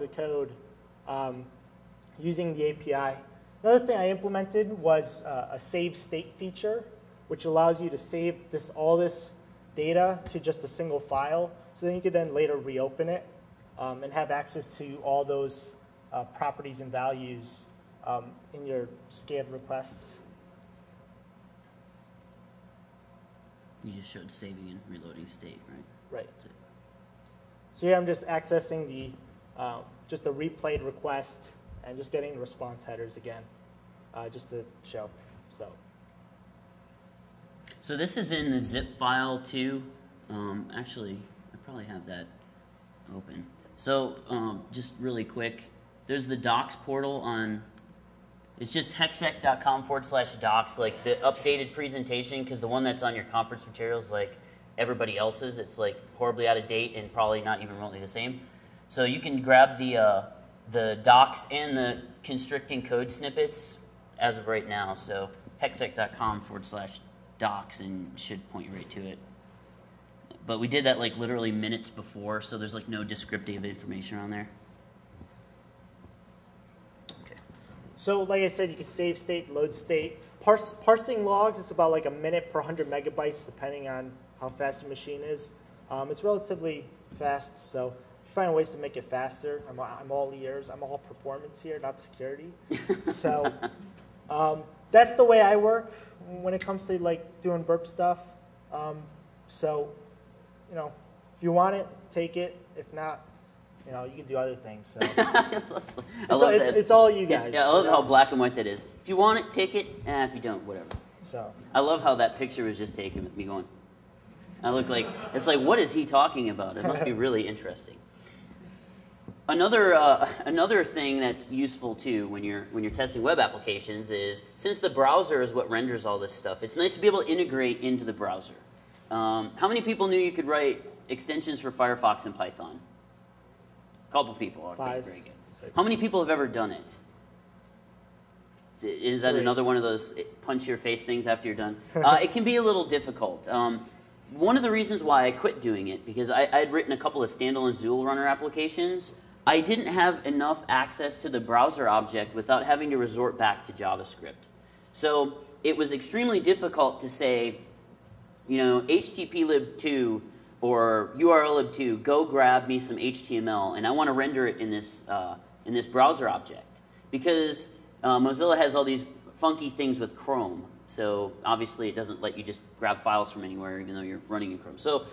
of code using the API. Another thing I implemented was a save state feature, which allows you to save all this data to just a single file, so then you could then later reopen it and have access to all those properties and values in your scanned requests. You just showed saving and reloading state, right? Right. So here I'm just accessing the just the replayed request and just getting the response headers again, just to show. So this is in the zip file too. Actually, I probably have that open. So just really quick, there's the docs portal on. It's just hexec.com/docs, like the updated presentation, because the one that's on your conference materials, like everybody else's, it's like horribly out of date and probably not even remotely the same. So you can grab the docs and the constricting code snippets as of right now. So hexec.com/docs and should point you right to it. But we did that like literally minutes before, so there's like no descriptive information on there. So like I said, you can save state, load state. Parsing logs is about like a minute per 100 megabytes, depending on how fast your machine is. It's relatively fast, so if you find ways to make it faster, I'm all ears. I'm all performance here, not security. So that's the way I work when it comes to like doing burp stuff. So, you know, if you want it, take it. If not, you know, you can do other things. So. It's all you guys. I love how black and white that is. If you want it, take it. If you don't, whatever. So I love how that picture was just taken with me going. I look like, it's like, what is he talking about? It must be really interesting. Another thing that's useful too when you're testing web applications is, since the browser is what renders all this stuff, it's nice to be able to integrate into the browser. How many people knew you could write extensions for Firefox in Python? A couple people. Okay, 5, very good. 6. How many people have ever done it? Is that 3. another one of those punch your face things after you're done? It can be a little difficult. One of the reasons why I quit doing it, because I had written a couple of standalone Zool runner applications, I didn't have enough access to the browser object without having to resort back to JavaScript. So it was extremely difficult to say, you know, HTTPlib2 or URLlib2, go grab me some HTML, and I want to render it in this browser object. Because Mozilla has all these funky things with Chrome, so obviously it doesn't let you just grab files from anywhere, even though you're running in Chrome. So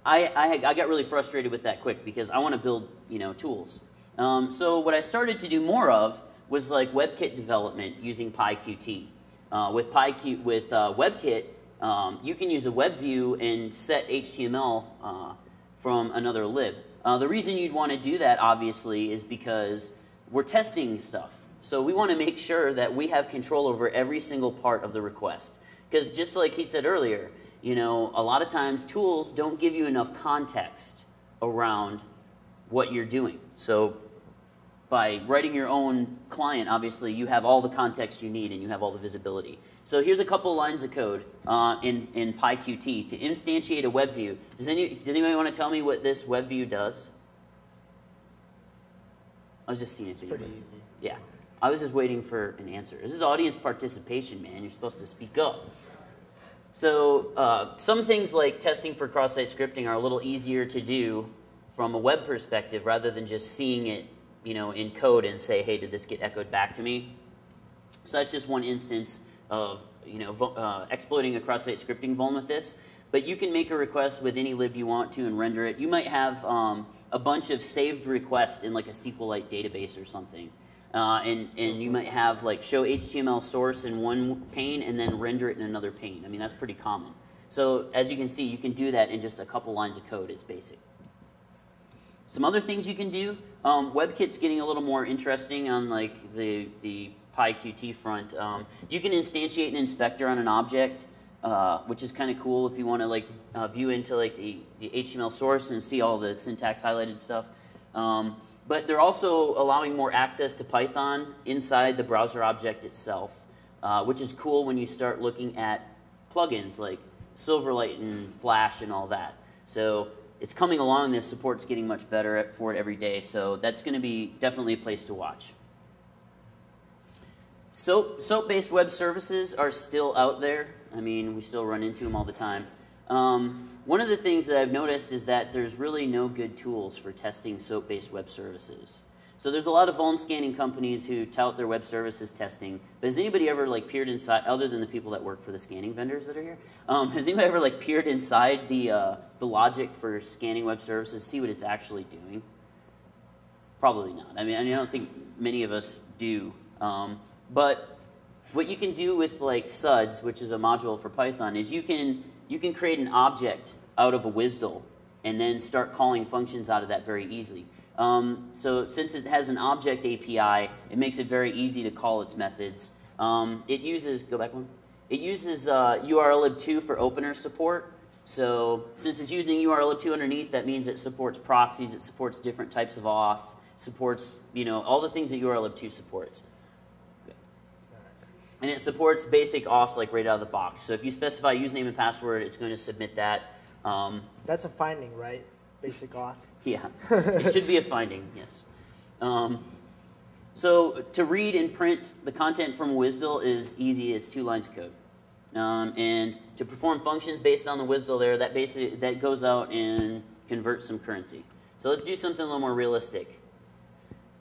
I got really frustrated with that quick, because I want to build, you know, tools. So what I started to do more of was like WebKit development using PyQt. With WebKit, you can use a web view and set HTML from another lib. The reason you'd want to do that, obviously, is because we're testing stuff. So we want to make sure that we have control over every single part of the request. Because just like he said earlier, you know, a lot of times tools don't give you enough context around what you're doing. So by writing your own client, obviously, you have all the context you need and you have all the visibility. So here's a couple lines of code in PyQt to instantiate a web view. Does anybody want to tell me what this web view does? I was just seeing it. It's pretty easy. Yeah. I was just waiting for an answer. This is audience participation, man. You're supposed to speak up. So some things like testing for cross-site scripting are a little easier to do from a web perspective rather than just seeing it, you know, in code and say, hey, did this get echoed back to me? So that's just one instance of, you know, exploiting a cross-site scripting vuln with this. But you can make a request with any lib you want to and render it. You might have a bunch of saved requests in like a SQLite database or something. And you might have like show HTML source in one pane and then render it in another pane. I mean, that's pretty common. So as you can see, you can do that in just a couple lines of code. It's basic. Some other things you can do. WebKit's getting a little more interesting on like the PyQt front. You can instantiate an inspector on an object, which is kind of cool if you want to like view into like the HTML source and see all the syntax highlighted stuff. But they're also allowing more access to Python inside the browser object itself, which is cool when you start looking at plugins like Silverlight and Flash and all that. So it's coming along. This support's getting much better for it every day, so that's going to be definitely a place to watch. SOAP-based web services are still out there. I mean, we still run into them all the time. One of the things that I've noticed is that there's really no good tools for testing SOAP-based web services. So there's a lot of vuln scanning companies who tout their web services testing, but has anybody ever like peered inside, other than the people that work for the scanning vendors that are here, has anybody ever like peered inside the logic for scanning web services to see what it's actually doing? Probably not. I mean, I don't think many of us do. But what you can do with like suds, which is a module for Python, is you can create an object out of a WSDL and then start calling functions out of that very easily. So since it has an object API, it makes it very easy to call its methods. It uses, go back one, it uses URLlib2 for opener support. So since it's using URLlib2 underneath, that means it supports proxies, it supports different types of auth, supports, you know, all the things that URLlib2 supports. And it supports basic auth like right out of the box. So if you specify username and password, it's going to submit that. That's a finding, right? Basic auth. Yeah, it should be a finding, yes. So to read and print the content from a WSDL is easy. It's 2 lines of code. And to perform functions based on the WSDL there, that goes out and converts some currency. So let's do something a little more realistic.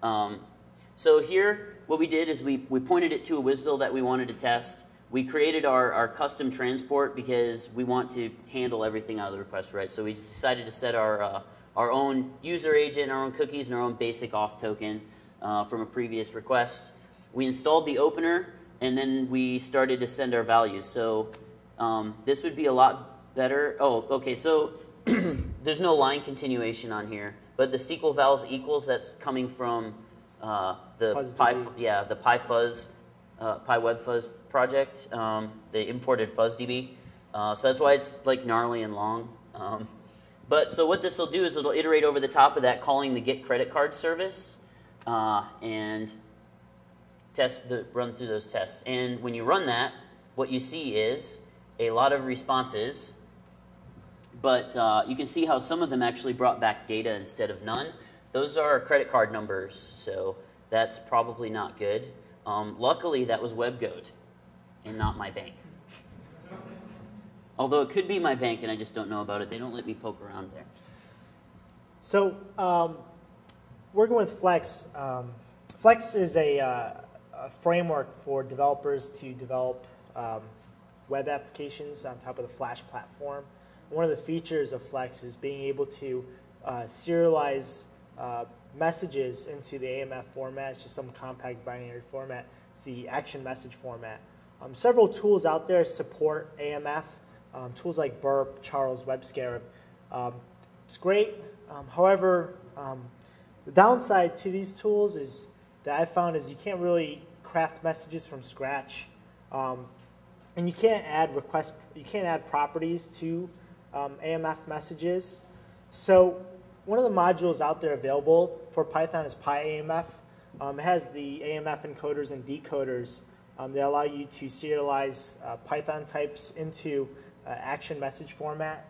So here, what we did is we pointed it to a WSDL that we wanted to test. We created our custom transport because we want to handle everything out of the request, right? So we decided to set our own user agent, our own cookies, and our own basic auth token from a previous request. We installed the opener, and then we started to send our values. So this would be a lot better. Oh, okay, so there's no line continuation on here, but the SQL vals equals that's coming from the PyWebFuzz project, they imported FuzzDB. So that's why it's like gnarly and long. But so what this will do is it'll iterate over the top of that, calling the get credit card service, and run through those tests. And when you run that, what you see is a lot of responses, but you can see how some of them actually brought back data instead of none. Those are credit card numbers, so that's probably not good. Luckily, that was WebGoat and not my bank. Although it could be my bank and I just don't know about it. They don't let me poke around there. So working with Flex, Flex is a framework for developers to develop web applications on top of the Flash platform. One of the features of Flex is being able to serialize messages into the AMF format. It's just some compact binary format. It's the action message format. Several tools out there support AMF. Tools like Burp, Charles, WebScarab. It's great. However, the downside to these tools is that I found is you can't really craft messages from scratch, and you can't add properties to AMF messages. So one of the modules out there available for Python is PyAMF. It has the AMF encoders and decoders that allow you to serialize Python types into action message format.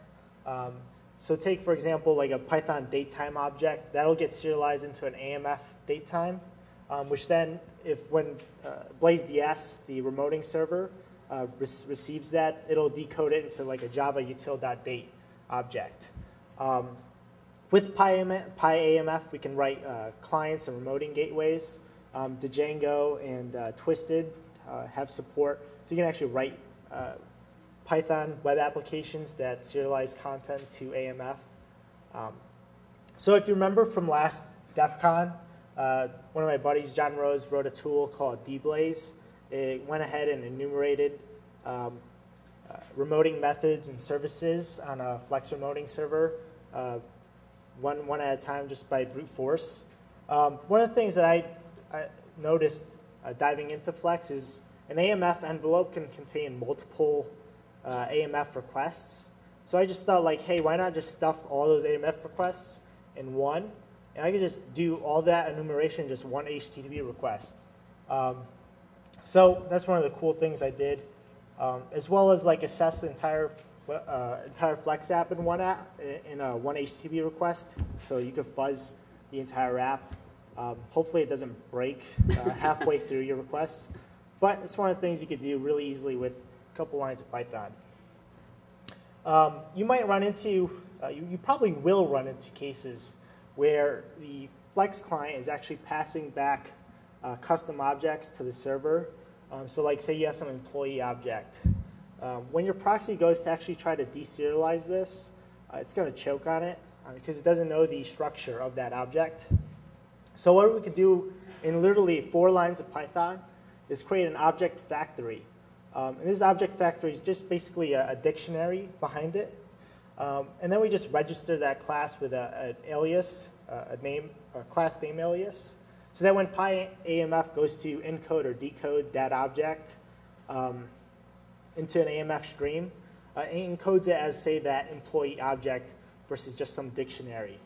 So take, for example, like a Python datetime object. That'll get serialized into an AMF datetime, which then, when BlazeDS, the remoting server, receives that, it'll decode it into like a Java util.date object. With PyAMF, we can write clients and remoting gateways. Django and Twisted have support. So you can actually write Python web applications that serialize content to AMF. So if you remember from last DEF CON, one of my buddies, John Rose, wrote a tool called dblaze. It went ahead and enumerated remoting methods and services on a Flex remoting server, one at a time, just by brute force. One of the things that I noticed diving into Flex is an AMF envelope can contain multiple AMF requests. So I just thought, like, hey, why not just stuff all those AMF requests in one? And I could just do all that enumeration in just one HTTP request. So that's one of the cool things I did, as well as like assess the entire entire Flex app in one one HTTP request, so you could fuzz the entire app. Hopefully it doesn't break halfway through your requests, but it's one of the things you could do really easily with a couple lines of Python. You might run into, you probably will run into cases where the Flex client is actually passing back custom objects to the server. So like say you have some employee object. When your proxy goes to actually try to deserialize this, it's going to choke on it because it doesn't know the structure of that object. So what we could do in literally 4 lines of Python is create an object factory. And this object factory is just basically a dictionary behind it. And then we just register that class with an alias, a class name alias, so that when PyAMF goes to encode or decode that object into an AMF stream, it encodes it as, say, that employee object versus just some dictionary.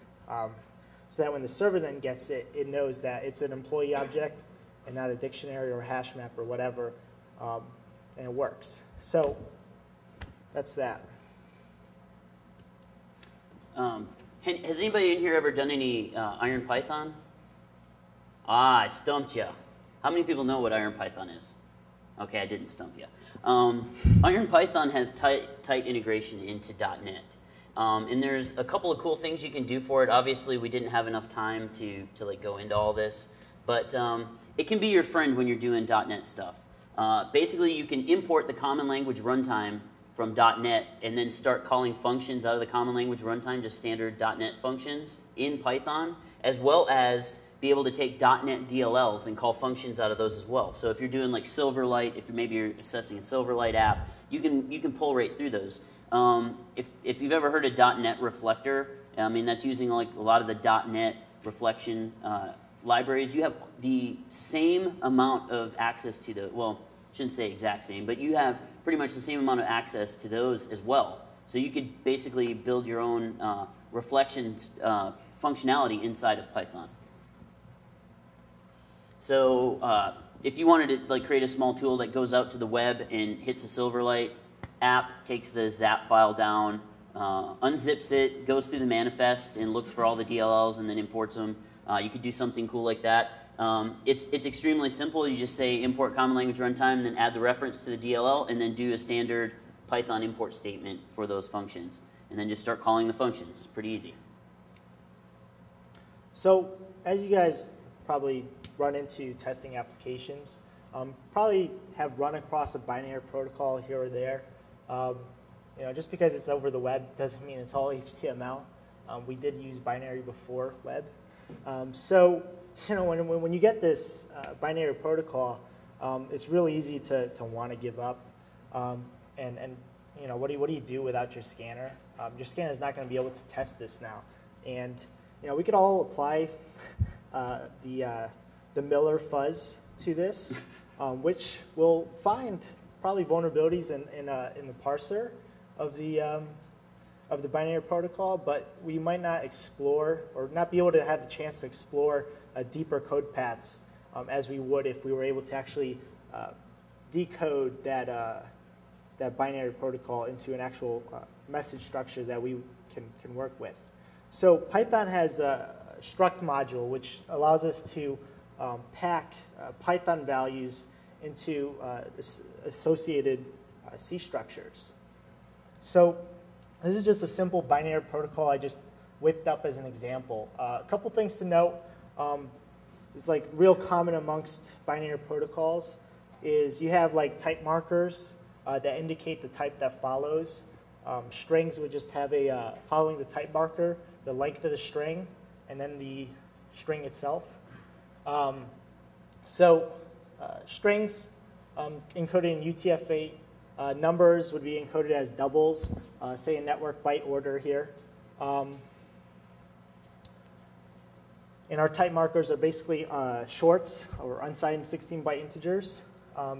So that when the server then gets it, it knows that it's an employee object and not a dictionary or a hash map or whatever, and it works. So that's that. Has anybody in here ever done any IronPython? Ah, I stumped you. How many people know what IronPython is? Okay, I didn't stump you. IronPython has tight integration into .NET. And there's a couple of cool things you can do for it. Obviously, we didn't have enough time to like go into all this, but it can be your friend when you're doing .NET stuff. Basically, you can import the common language runtime from .NET and then start calling functions out of the common language runtime, just standard .NET functions in Python, as well as be able to take .NET DLLs and call functions out of those as well. So if you're doing like Silverlight, if maybe you're assessing a Silverlight app, you can pull right through those. If you've ever heard of .NET Reflector, I mean that's using like a lot of the .NET reflection libraries. You have the same amount of access to the, well, I shouldn't say exact same, but you have pretty much the same amount of access to those as well. So you could basically build your own reflection functionality inside of Python. So if you wanted to like create a small tool that goes out to the web and hits the Silverlight app, takes the zap file down, unzips it, goes through the manifest and looks for all the DLLs and then imports them, you could do something cool like that. It's extremely simple. You just say import common language runtime, then add the reference to the DLL, and then do a standard Python import statement for those functions, and then just start calling the functions. Pretty easy. So as you guys probably run into testing applications, probably have run across a binary protocol here or there. You know, just because it's over the web doesn't mean it's all HTML. We did use binary before web. So you know, when you get this binary protocol, it's really easy to want to give up. And you know, what do you do without your scanner? Your scanner is not going to be able to test this now. And you know, we could all apply the Miller fuzz to this, which will find probably vulnerabilities in the parser of the binary protocol, but we might not explore or not be able to have the chance to explore deeper code paths as we would if we were able to actually decode that binary protocol into an actual message structure that we can work with. So Python has a Struct module, which allows us to pack Python values into associated C structures. So this is just a simple binary protocol I just whipped up as an example. A couple things to note. It's like real common amongst binary protocols is you have like type markers that indicate the type that follows. Strings would just have a following the type marker, the length of the string, and then the string itself. Strings encoded in UTF-8. Numbers would be encoded as doubles, say in network byte order here. And our type markers are basically shorts or unsigned 16-byte integers.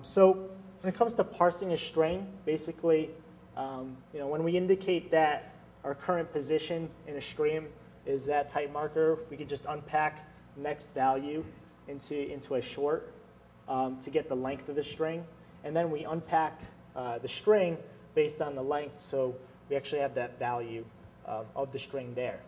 So when it comes to parsing a string, basically, you know, when we indicate that our current position in a stream is that type marker, we could just unpack the next value into a short to get the length of the string. And then we unpack the string based on the length, so we actually have that value of the string there.